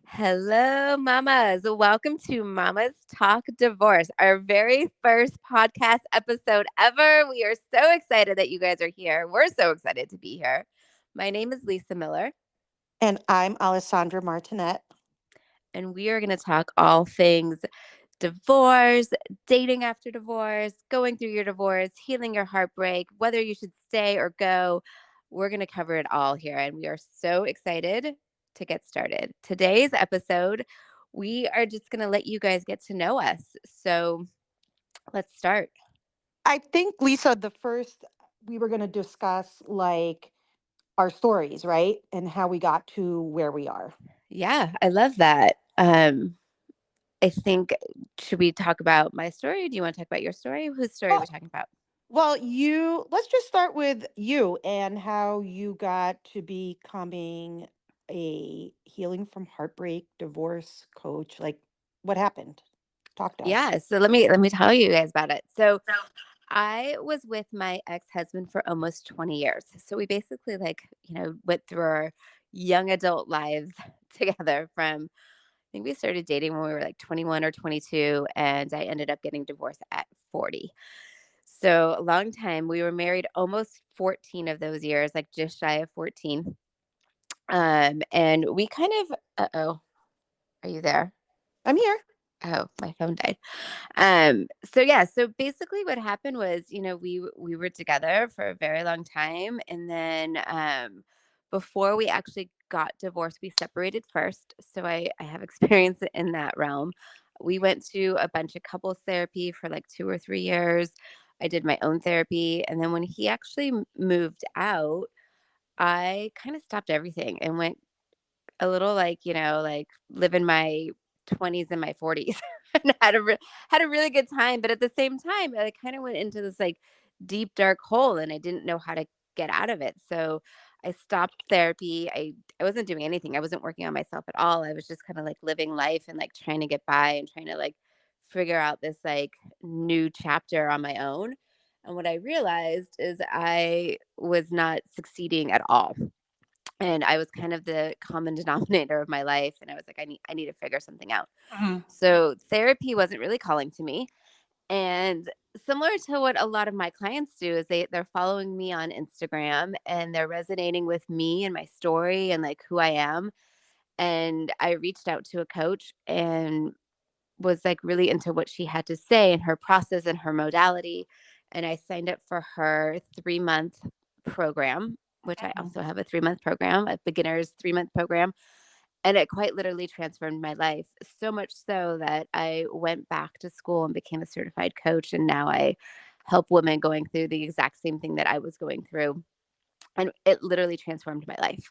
Hello, mamas. Welcome to Mamas Talk Divorce, our very first podcast episode ever. We are so excited that you guys are here. We're so excited to be here. My name is Lisa Miller, And I'm Alessandra Martinet. and we are going to talk all things divorce, dating after divorce, going through your divorce, healing your heartbreak, whether you should stay or go. We're going to cover it all here, and we are so excited to get started. Today's episode, we are just going to let you guys get to know us. So let's start. I think, Lisa, the first we were going to discuss like our stories, right? And how we got to where we are. Yeah, I love that. I think, should we talk about my story? Do you want to talk about your story? Whose story are we Well, talking about? let's just start with you and how you got to becoming a healing from heartbreak divorce coach. Like, what happened? Talk to us. Yeah, so let me tell you guys about it. So I was with my ex-husband for almost 20 years. So we basically went through our young adult lives together from I think we started dating when we were like 21 or 22 and I ended up getting divorced at 40. So a long time. We were married almost 14 of those years, like just shy of 14. And we kind of uh-oh, are you there? I'm here. Oh, my phone died. So yeah, so basically what happened was, we were together for a very long time and then before we actually got divorced, we separated first. So I have experience in that realm. We went to a bunch of couples therapy for like 2 or 3 years. I did my own therapy and then when he actually moved out, I kind of stopped everything and went a little like living my 20s and my 40s and had a really good time, but at the same time, I kinda went into this, like, deep, dark hole, and I didn't know how to get out of it, so I stopped therapy. I wasn't doing anything. I wasn't working on myself at all. I was just kinda, like, living life and, like, trying to get by and trying to, like, figure out this, like, new chapter on my own, and what I realized is I was not succeeding at all. And I was kind of the common denominator of my life, and I was like, I need to figure something out. Mhm. So therapy wasn't really calling to me, and similar to what a lot of my clients do is they're following me on Instagram and they're resonating with me and my story and like who I am. And I reached out to a coach and was like really into what she had to say and her process and her modality. And I signed up for her 3-month program, which I Mhm. also have a 3-month program, a beginner's 3-month program. And it quite literally transformed my life so much so that I went back to school and became a certified coach. And now I help women going through the exact same thing that I was going through. And it literally transformed my life.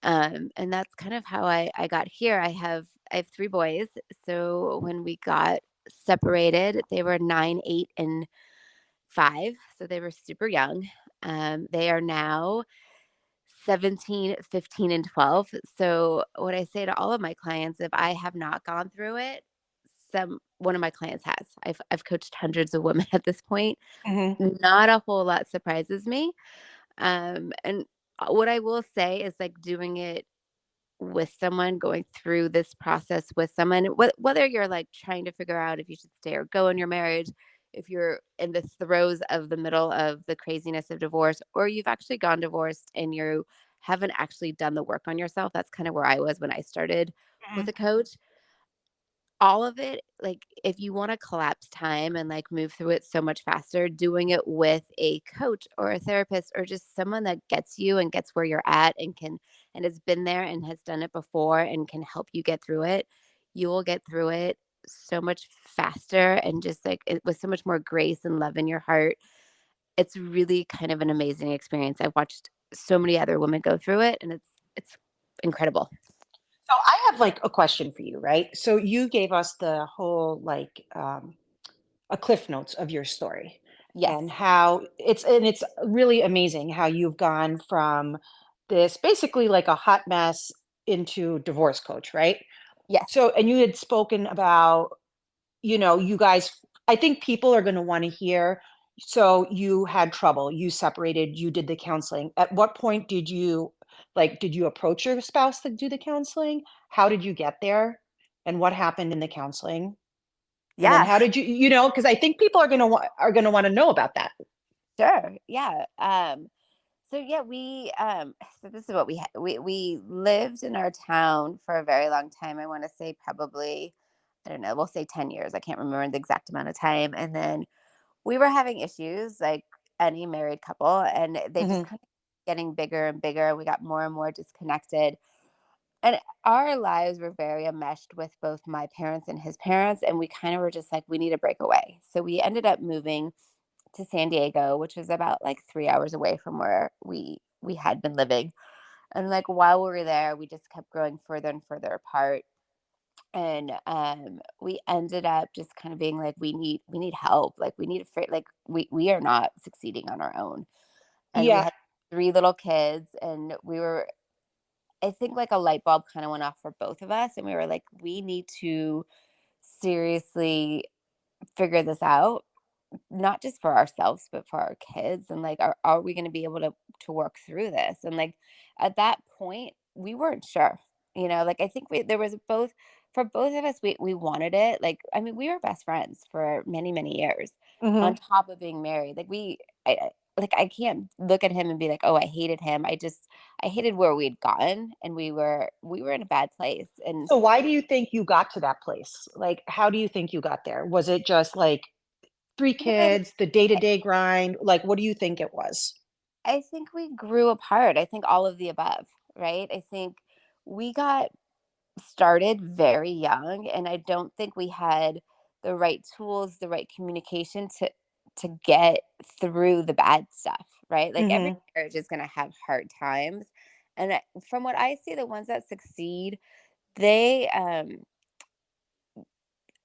And that's kind of how I got here. I have 3 boys. So when we got separated, they were 9, 8, and 5. So they were super young. They are now 17, 15, and 12. So what I say to all of my clients, if I have not gone through it, some one of my clients has. I've coached hundreds of women at this point. Mhm. Not a whole lot surprises me. And what I will say is like doing it with someone, going through this process with someone, whether you're like trying to figure out if you should stay or go in your marriage, if you're in the throes of the middle of the craziness of divorce, or you've actually gone divorced and you haven't actually done the work on yourself. That's kind of where I was when I started with Mhm. a coach. All of it, like, if you wanna collapse time and, like, move through it so much faster, doing it with a coach or a therapist or just someone that gets you and gets where you're at and has been there and has done it before and can help you get through it, you will get through it so much faster and just, like, with so much more grace and love in your heart. It's really kind of an amazing experience. I've watched so many other women go through it, and it's incredible. So I have like a question for you, right? So you gave us the whole a cliff notes of your story and Yes. how it's really amazing how you've gone from this basically like a hot mess into divorce coach, right? Yes. So and you had spoken about, you guys, I think people are going to want to hear. So you had trouble, you separated, you did the counseling. At what point did you Like, did you approach your spouse to do the counseling? How did you get there? And what happened in the counseling? And then Yeah, how did because I think people are gonna want to know about that. sure. Yeah. So yeah, so this is what we lived in our town for a very long time. I want to say probably, I don't know, we'll say 10 years. I can't remember the exact amount of time. And then we were having issues like any married couple, and they just Hmm. kind of getting bigger and bigger. We got more and more disconnected. And our lives were very enmeshed with both my parents and his parents, and we kind of were just like, we need to break away. So we ended up moving to San Diego, which was about like 3 hours away from where we had been living. And like while we were there, we just kept growing further and further apart. And we ended up just kind of being like, we need help. Like we need to like we are not succeeding on our own. And we Yeah, had 3 little kids, and we were, I think like a light bulb kind of went off for both of us, and we were like, we need to seriously figure this out, not just for ourselves but for our kids. And like, are we going to be able to work through this? And like at that point we weren't sure, like I think there was both, for both of us, we wanted it. Like, I mean, we were best friends for many many years on mhm. top of being married. Like like I can't look at him and be like, oh, I hated him. I hated where we'd gotten, and we were in a bad place. And So why do you think you got to that place? Like, how do you think you got there? Was it just like 3 you know kids, the day-to-day grind? Like, what do you think it was? I think we grew apart. I think all of the above, right? I think we got started very young, and I don't think we had the right tools, the right communication to get through the bad stuff, right? Like every Mhm, marriage is going to have hard times. And from what I see, the ones that succeed, they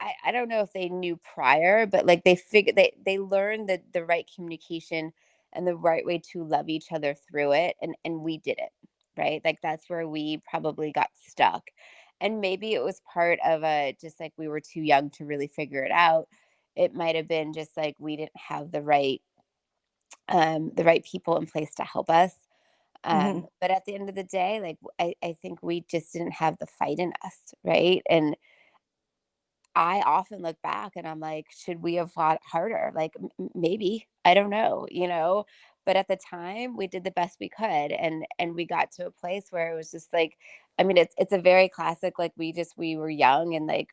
I don't know if they knew prior, but like they figured, they learned the right communication and the right way to love each other through it, and we did it, right? Like that's where we probably got stuck. And maybe it was part of a, just like we were too young to really figure it out. It might have been just like we didn't have the right people in place to help us. mhm. But at the end of the day, like I think we just didn't have the fight in us, right? And I often look back and I'm like, should we have fought harder? Like, maybe, I don't know. But at the time, we did the best we could, and we got to a place where it was just like, I mean, it's a very classic, like we were young, and like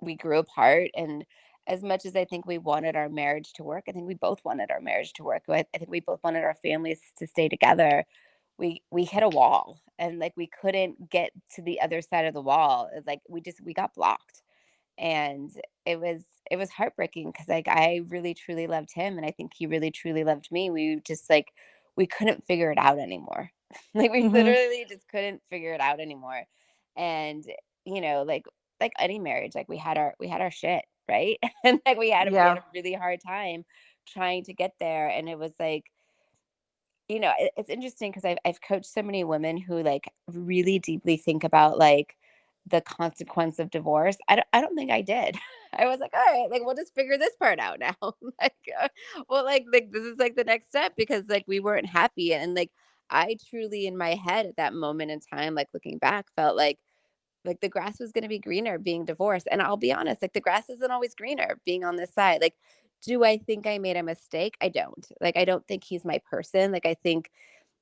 we grew apart. And as much as I think we wanted our marriage to work, I think we both wanted our marriage to work. I think we both wanted our families to stay together. We hit a wall, and like we couldn't get to the other side of the wall. It's like we got blocked. And it was heartbreaking because like I really truly loved him, and I think he really truly loved me. We just like we couldn't figure it out anymore. Like we Mhm. literally just couldn't figure it out anymore. And like any marriage, like we had our shit, right? And like we had Yeah. a really hard time trying to get there. And it was like, it's interesting because I've coached so many women who like really deeply think about like the consequence of divorce. I don't think I did. I was like, all right, like we'll just figure this part out now. Like, well, like this is like the next step, because like we weren't happy. And like I truly in my head at that moment in time, like looking back, felt like the grass was going to be greener being divorced. And I'll be honest, like the grass isn't always greener being on this side. Like, do I think I made a mistake? I don't. Like, I don't think he's my person. Like, I think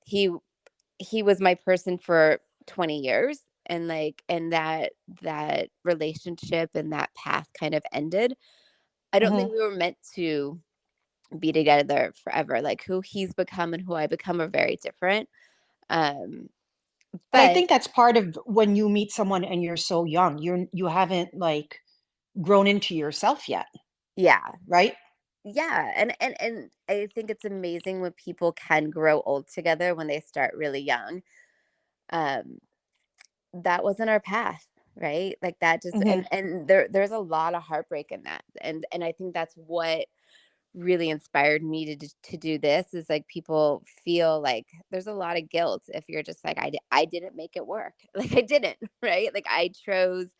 he he was my person for 20 years, and like and that relationship and that path kind of ended. I don't Mhm. think we were meant to be together forever. Like who he's become and who I become are very different. Um And I but think that's part of when you meet someone and you're so young, you haven't, like, grown into yourself yet, yeah. right? Yeah, and I think it's amazing when people can grow old together when they start really young. Um, that wasn't our path, right? Like that just, Mhm. and there's a lot of heartbreak in that. And I think that's what really inspired me to do this, is like people feel like there's a lot of guilt if you're just like I didn't make it work. Like I didn't, right? Like I chose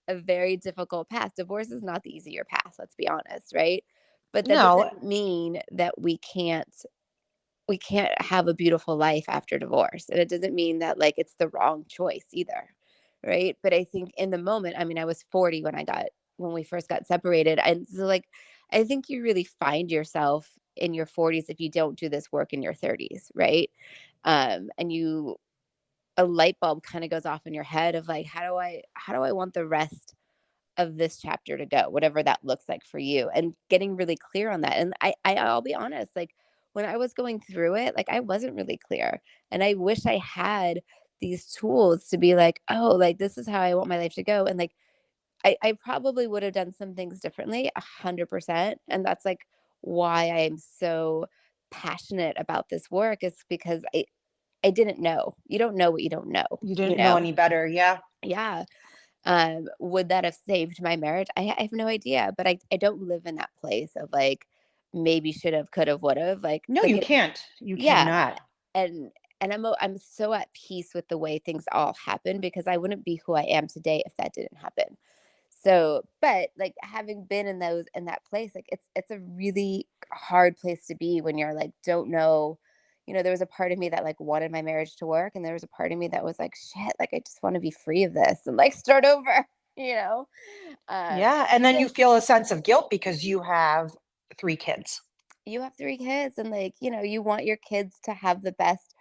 a very difficult path. Divorce is not the easier path, let's be honest, right? But that No, doesn't mean that we can't we can't have a beautiful life after divorce. And it doesn't mean that like it's the wrong choice either. Right. But I think in the moment, I mean, I was 40 when we first got separated. And so like I think you really find yourself in your 40s if you don't do this work in your 30s, right? And you a light bulb kind of goes off in your head of like how do I want the rest of this chapter to go, whatever that looks like for you, and getting really clear on that. And I'll be honest, like when I was going through it, like I wasn't really clear. And I wish I had these tools to be like, oh, like this is how I want my life to go. And like I probably would have done some things differently, 100%. And that's like why I'm so passionate about this work is because I didn't know. You don't know what you don't know, You you didn't know know? any better. Yeah. Yeah. Would that have saved my marriage? I have no idea, but I don't live in that place of like maybe should have, could have, would have No, like you it. can't. You Yeah, cannot. and I'm so at peace with the way things all happen because I wouldn't be who I am today if that didn't happen. So, but like having been in that place, like it's a really hard place to be when you're like don't know. There was a part of me that like wanted my marriage to work, and there was a part of me that was like, shit, like I just want to be free of this and like start over. You know, um, Yeah. And then you so feel a sense of guilt because you have 3 kids. you have 3 kids, and like you want your kids to have the best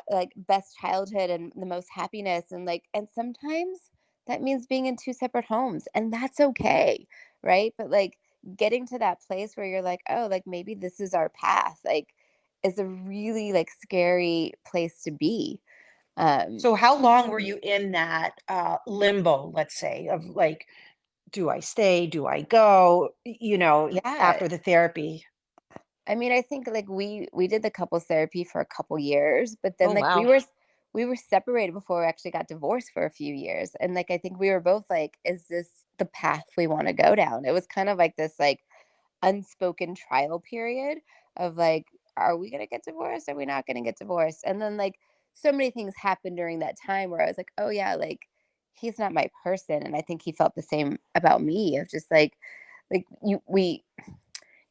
like best childhood and the most happiness, and like and sometimes that means being in two separate homes, and that's okay, right? But like getting to that place where you're like, oh, like maybe this is our path, like is a really like scary place to be. um So how long were you in that, limbo, let's say, of like, "Do I stay? Do I go?" yeah, After the therapy? I mean, I think like we did the couples therapy for a couple years, but then Oh, like wow. we were separated before we actually got divorced for a few years. And like I think we were both like, is this the path we want to go down? It was kind of like this like unspoken trial period of like, are we gonna get divorced? Are we not gonna get divorced? And then like so many things happened during that time where I was like, oh yeah, like he's not my person. And I think he felt the same about me of just like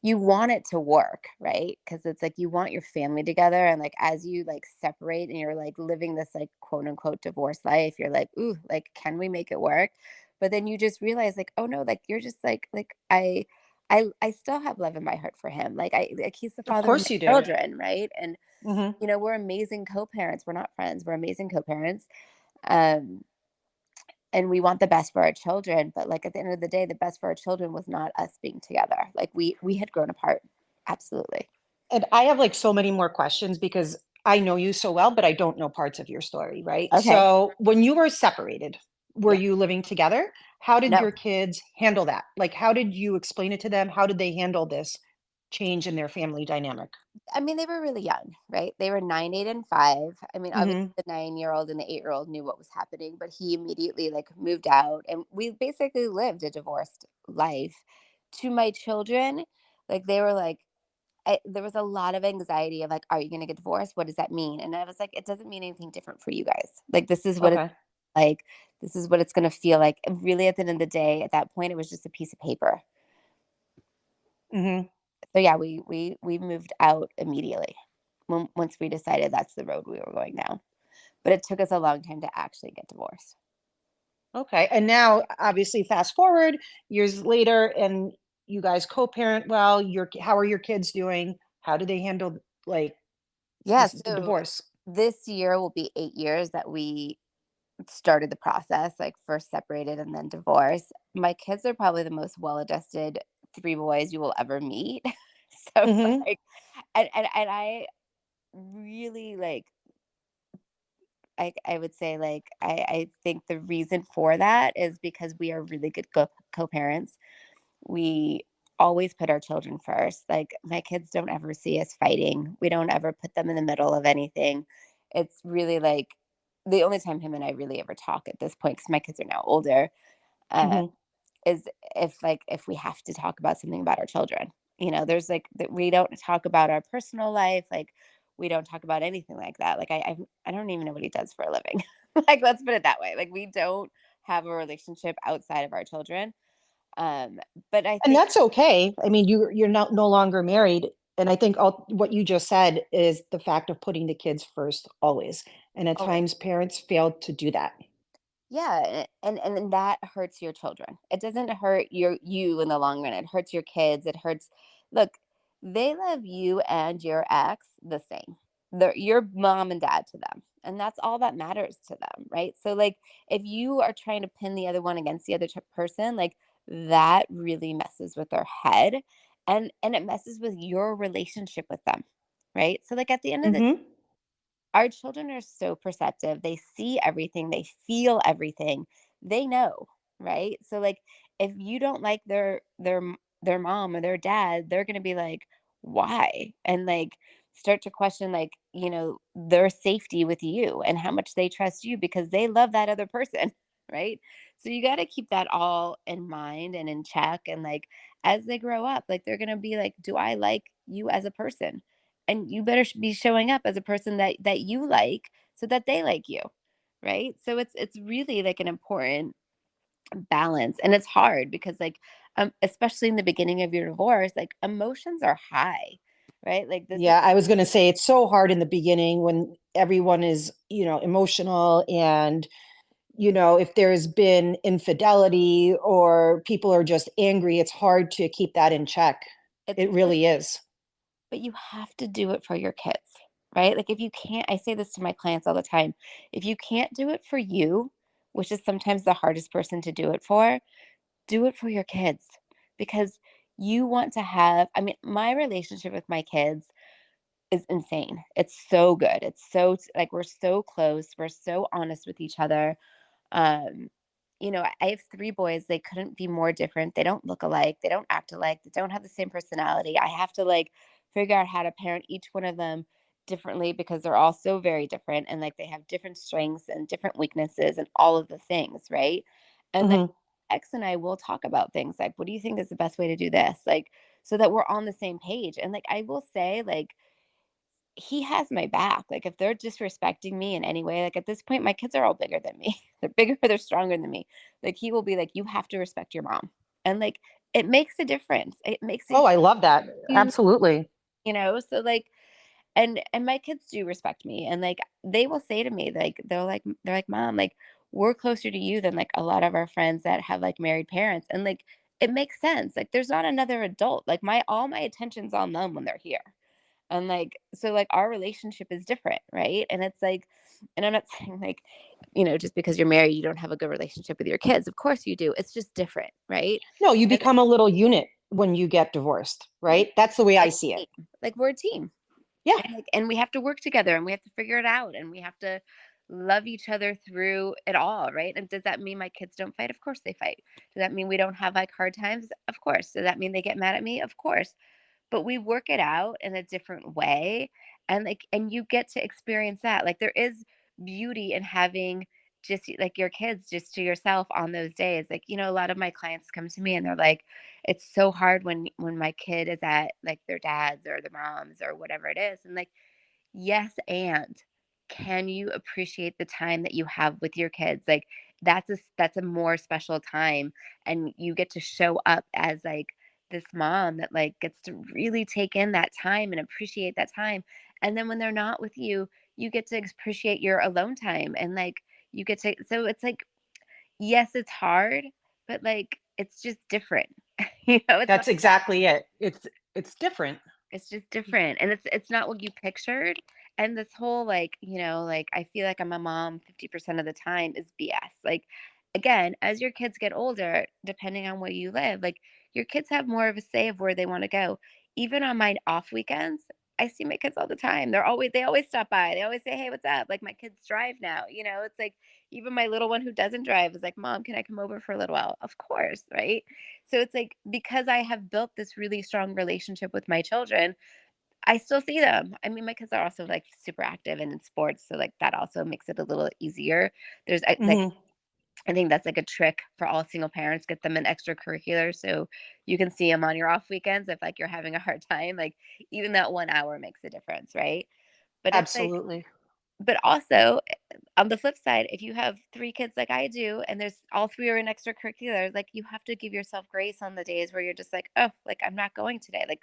you want it to work, right? Because it's like you want your family together, and like as you like separate and you're like living this like quote unquote divorce life, you're like, ooh, like can we make it work? But then you just realize like, oh no, like you're just like I still have love in my heart for him. Like I like he's the Of father of course my you do. children, right? And Mhm. we're amazing co-parents. We're not friends. We're amazing co-parents. Um and we want the best for our children, but like at the end of the day the best for our children was not us being together. Like we had grown apart. Absolutely. And I have, like, so many more questions because I know you so well, but I don't know parts of your story, right? Okay. So, when you were separated, were Yeah. you living together? How did No. your kids handle that? Like, how did you explain it to them? How did they handle this change in their family dynamic? I mean, they were really young, right? They were 9, 8, and 5. I mean, obviously Mhm. the 9-year-old and the 8-year-old knew what was happening, but he immediately like moved out, and we basically lived a divorced life. To my children, like they were like there was a lot of anxiety of like, are you going to get divorced? What does that mean? And I was like, it doesn't mean anything different for you guys. Like this is what it's Okay. like. This is what it's going to feel like. And really, at the end of the day, at that point, it was just a piece of paper. Mhm. So yeah, we moved out immediately once we decided that's the road we were going down. But it took us a long time to actually get divorced. Okay, and now, obviously, fast forward years later, and you guys co-parent well, how are your kids doing? How do they handle, like, Yeah, this the so divorce? this year will be 8 years that we started the process, like first separated and then divorced. My kids are probably the most well-adjusted 3 boys you will ever meet. So Mhm, like and I really like I would say like I think the reason for that is because we are really good co-parents. We always put our children first. Like my kids don't ever see us fighting. We don't ever put them in the middle of anything. It's really like the only time him and I really ever talk at this point, because my kids are now older, uh, mhm. is if we have to talk about something about our children. There's like that we don't talk about our personal life. Like we don't talk about anything like that. Like I don't even know what he does for a living. Like let's put it that way. Like we don't have a relationship outside of our children. Um, but I And think that's okay. I mean, you're not no longer married. And I think what you just said is the fact of putting the kids first always. And at Always. times parents fail to do that. Yeah, and then that hurts your children. It doesn't hurt you in the long run. It hurts your kids. It hurts. Look, they love you and your ex the same. They're your mom and dad to them, and that's all that matters to them, right? So, like, if you are trying to pin the other one against the other person, like that really messes with their head, and it messes with your relationship with them, right? So, like at the end of the Mhm. our children are so perceptive. They see everything, they feel everything. They know, right? So like if you don't like their mom or their dad, they're going to be like, "Why?" And like start to question like, their safety with you and how much they trust you because they love that other person, right? So you got to keep that all in mind and in check and like as they grow up, like they're going to be like, "Do I like you as a person?" And you better be showing up as a person that you like so that they like you, right? So it's really like an important balance, and it's hard because like especially in the beginning of your divorce, like emotions are high, right? Like this is Yeah, I was going to say it's so hard in the beginning when everyone is, emotional and, if there's been infidelity or people are just angry, it's hard to keep that in check. it's It really, really is. but you have to do it for your kids, right? Like if you can't, I say this to my clients all the time, if you can't do it for you, which is sometimes the hardest person to do it for your kids because you want to have, I mean, my relationship with my kids is insane. It's so good. It's so like we're so close. We're so honest with each other. Um, I have 3 boys. They couldn't be more different. They don't look alike. They don't act alike. They don't have the same personality. I have to like figure out how to parent each one of them differently because they're all so very different and like they have different strengths and different weaknesses and all of the things, right? And like Mhm. X and I will talk about things like, what do you think is the best way to do this? Like, so that we're on the same page. And like, I will say, like, he has my back. Like, if they're disrespecting me in any way, like at this point, my kids are all bigger than me. They're bigger, they're stronger than me. Like, he will be like, you have to respect your mom. And like, it makes a difference. It makes a Oh, I love that. huge, Absolutely. so like, and my kids do respect me. And like, they will say to me, like, they're like, Mom, like, we're closer to you than like a lot of our friends that have like married parents. And like, it makes sense. Like, there's not another adult. Like, all my attention's on them when they're here. And like, so like our relationship is different, right? And it's like, and I'm not saying like, just because you're married, you don't have a good relationship with your kids. Of course you do. It's just different, right? No, you And become a little unit when you get divorced, yeah, right? That's the way I like see a it. team. Like we're a team. Yeah. And we have to work together and we have to figure it out and we have to love each other through it all, right? And does that mean my kids don't fight? Of course they fight. Does that mean we don't have like hard times? Of course. Does that mean they get mad at me? Of course. But we work it out in a different way, and like and you get to experience that. Like there is beauty in having just like your kids just to yourself on those days. Like, a lot of my clients come to me and they're like, it's so hard when my kid is at like their dad's or their mom's or whatever it is. And like, yes, and can you appreciate the time that you have with your kids? Like that's a more special time and you get to show up as like this mom that like gets to really take in that time and appreciate that time. And then when they're not with you, you get to appreciate your alone time and like you get to so it's like yes, it's hard, but like it's just different. It's not That's exactly it. It's different. it's just different, and it's not what you pictured, and this whole, like, like, I feel like I'm a mom 50% of the time is BS. Like, again, as your kids get older, depending on where you live, like, your kids have more of a say of where they wanna go. Even on my off weekends, I see my kids all the time. They always stop by. They always say, "Hey, what's up?" Like, my kids drive now, it's like, even my little one who doesn't drive is like, "Mom, can I come over for a little while?" Of course, right? So it's like because I have built this really strong relationship with my children, I still see them. I mean, my kids are also like super active and in sports, so like that also makes it a little easier. Like Mhm. I think that's like a trick for all single parents, get them an extracurricular so you can see them on your off weekends if like you're having a hard time. Like even that 1 hour makes a difference, right? But it's like, Absolutely. but also on the flip side, if you have 3 kids like I do and there's all 3 are in extracurriculars, like, you have to give yourself grace on the days where you're just like, "Oh, like, I'm not going today." Like,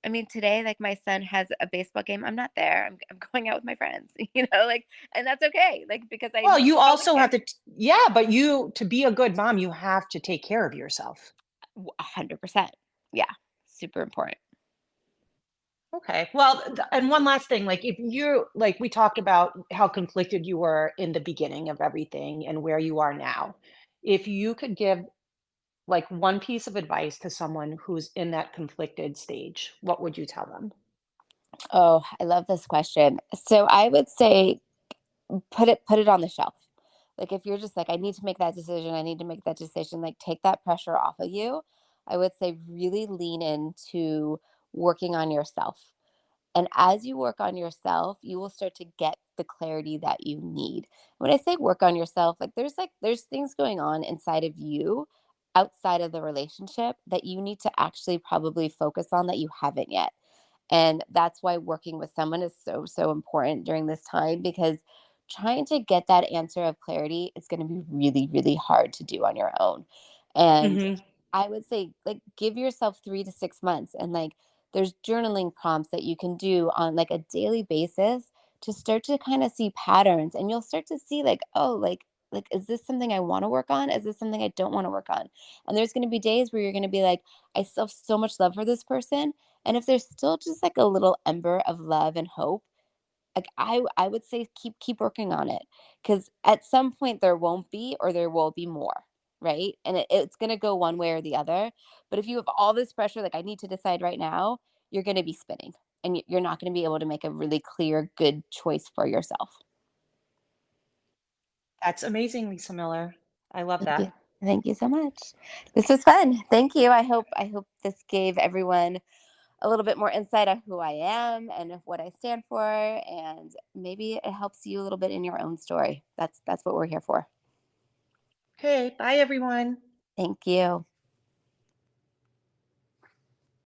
I mean, today, like my son has a baseball game. I'm not there. I'm going out with my friends, like, and that's okay. Like, because I Well, you totally also care. have to yeah, but you to be a good mom, you have to take care of yourself. 100%. Yeah. Super important. Okay. Well, and one last thing, like if you like we talked about how conflicted you were in the beginning of everything and where you are now. If you could give like one piece of advice to someone who's in that conflicted stage, what would you tell them? Oh, I love this question. So I would say put it on the shelf. Like if you're just like, I need to make that decision, I need to make that decision, like take that pressure off of you. I would say really lean into working on yourself. And as you work on yourself, you will start to get the clarity that you need. When I say work on yourself, like there's things going on inside of you outside of the relationship that you need to actually probably focus on that you haven't yet. And that's why working with someone is so, so important during this time because trying to get that answer of clarity is going to be really, really hard to do on your own. And Mhm. I would say, like, give yourself 3 to 6 months and like, there's journaling prompts that you can do on like a daily basis to start to kind of see patterns and you'll start to see like, oh, like is this something I want to work on? Is this something I don't want to work on? And there's going to be days where you're going to be like, I still have so much love for this person, and if there's still just like a little ember of love and hope, like I would say keep working on it because at some point there won't be or there will be more, right? And it's gonna go one way or the other. But if you have all this pressure, like I need to decide right now, you're gonna be spinning and you're not gonna be able to make a really clear, good choice for yourself. That's amazing, Lisa Miller. I love Thank you. that. Thank you so much. This was fun. Thank you. I hope this gave everyone a little bit more insight on who I am and of what I stand for, and maybe it helps you a little bit in your own story. That's what we're here for. Okay, bye everyone. Thank you.